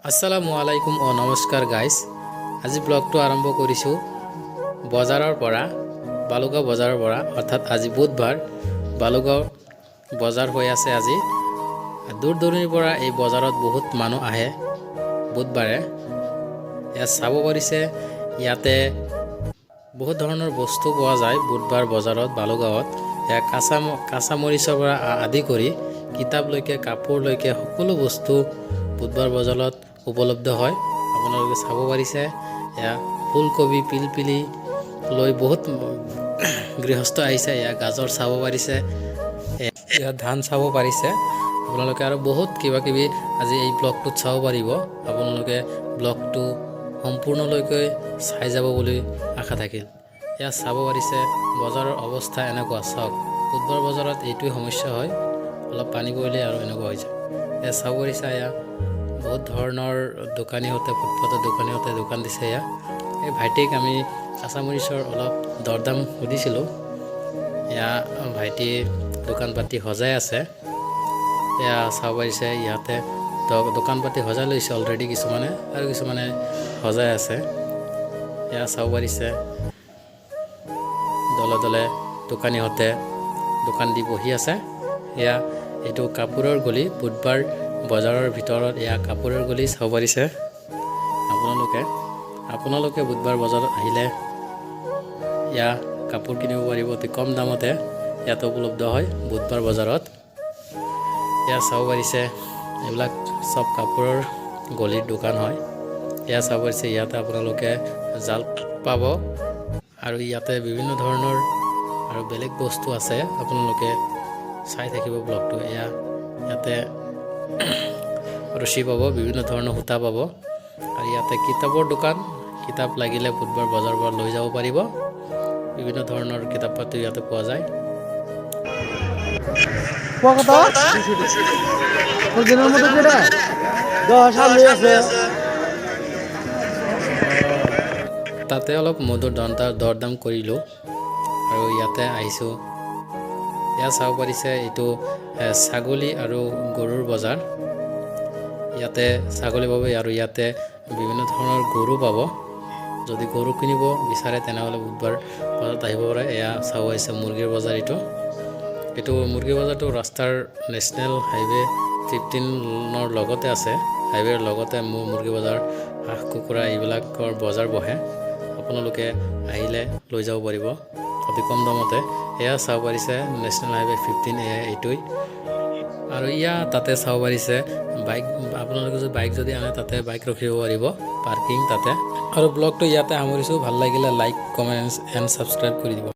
আসসালামু আলাইকুম ও নমস্কাৰ গাইজ। আজি ব্লগটো আৰম্ভ কৰিছোঁ বজাৰৰ পৰা, বালুগাঁও বজাৰৰ পৰা। অৰ্থাৎ আজি বুধবাৰ, বালুগাঁও বজাৰ হৈ আছে আজি। দূৰ দূৰণিৰ পৰা এই বজাৰত বহুত মানুহ আহে বুধবাৰে। ইয়াত চাব পাৰিছে, ইয়াতে বহুত ধৰণৰ বস্তু পোৱা যায় বুধবাৰ বজাৰত বালুগাঁৱত। কাঁচা মৰিচৰ পৰা আদি কৰি কিতাপলৈকে, কাপোৰলৈকে সকলো বস্তু বুধবাৰ বজাৰত উপলব্ধ হয়। আপোনালোকে চাব পাৰিছে, এয়া ফুলকবি, পিলপিলি লৈ বহুত গৃহস্থ আহিছে। এয়া গাজৰ চাব পাৰিছে, এয়া ধান চাব পাৰিছে আপোনালোকে, আৰু বহুত কিবা কিবি আজি এই ব্লগটোত চাব পাৰিব। আপোনালোকে ব্লগটো সম্পূৰ্ণলৈকে চাই যাব বুলি আশা থাকিল। এয়া চাব পাৰিছে বজাৰৰ অৱস্থা এনেকুৱা। চাওক, বুধবাৰ বজাৰত এইটোৱে সমস্যা হয়, অলপ পানী পৰিলে আৰু এনেকুৱা হৈ যায়। এয়া চাব পাৰিছে, এয়া বহুত ধৰণৰ দোকানীহঁতে, ফুটপাথৰ দোকানীহঁতে দোকান দিছে। এয়া এই ভাইটিক আমি কাঁচামৰিচৰ অলপ দৰদাম সুধিছিলোঁ। এয়া ভাইটি দোকান পাতি সজাই আছে। এয়া চাব পাৰিছে, ইয়াতে দোকান পাতি সজাই লৈছে অলৰেডি কিছুমানে, আৰু কিছুমানে সজাই আছে। এয়া চাব পাৰিছে, দলে দলে দোকানীহঁতে দোকান দি বহি আছে। এয়া এইটো কাপোৰৰ গলি, বুধবাৰ বজাৰৰ ভিতৰত এয়া কাপোৰৰ গলি চাব পাৰিছে আপোনালোকে বুধবাৰ বজাৰত আহিলে এয়া কাপোৰ কিনিব পাৰিব অতি কম দামতে। ইয়াত উপলব্ধ হয় বুধবাৰ বজাৰত। এয়া চাব পাৰিছে, এইবিলাক চব কাপোৰৰ গলিৰ দোকান হয়। এয়া চাব পাৰিছে, ইয়াতে আপোনালোকে জাল পাব, আৰু ইয়াতে বিভিন্ন ধৰণৰ আৰু বেলেগ বস্তু আছে। আপোনালোকে চাই থাকিব ব্লগটো। ইয়াতে ৰছী পাব, বিভিন্ন ধৰণৰ সূতা পাব, আৰু ইয়াতে কিতাপৰ দোকান। কিতাপ লাগিলে বুধবাৰ বজাৰৰ পৰা লৈ যাব পাৰিব। বিভিন্ন ধৰণৰ কিতাপ পাতি ইয়াতে পোৱা যায়। তাতে অলপ মধুৰ দৰদাম কৰিলোঁ, আৰু ইয়াতে আহিছোঁ। এয়া চাব পাৰিছে, এইটো ছাগলী আৰু গৰুৰ বজাৰ। ইয়াতে ছাগলী পাব, আৰু ইয়াতে বিভিন্ন ধৰণৰ গৰু পাব। যদি গৰু কিনিব বিচাৰে তেনেহ'লে বুধবাৰ বজাৰত আহিব পাৰে। এয়া চাব আহিছে মুৰ্গীৰ বজাৰ। এইটো মুৰ্গী বজাৰটো ৰাস্তাৰ নেশ্যনেল হাইৱে 15 লগতে আছে। হাইৱেৰ লগতে মুৰ্গী বজাৰ, হাঁহ কুকুৰা এইবিলাকৰ বজাৰ বহে। আপোনালোকে আহিলে লৈ যাব পাৰিব অতি কম দামতে। এয়া চাব পাৰিছে নেশ্যনেল হাইৱে 15, এয়া এইটোৱেই। আৰু তাতে চাব পাৰিছে বাইক। আপোনালোকে যদি বাইক আনে তাতে বাইক ৰখিব পাৰিব, পাৰ্কিং তাতে। আৰু ব্লগটো ইয়াতে সামৰিছোঁ। ভাল লাগিলে লাইক, কমেণ্টছ এণ্ড ছাবস্ক্ৰাইব কৰি দিব।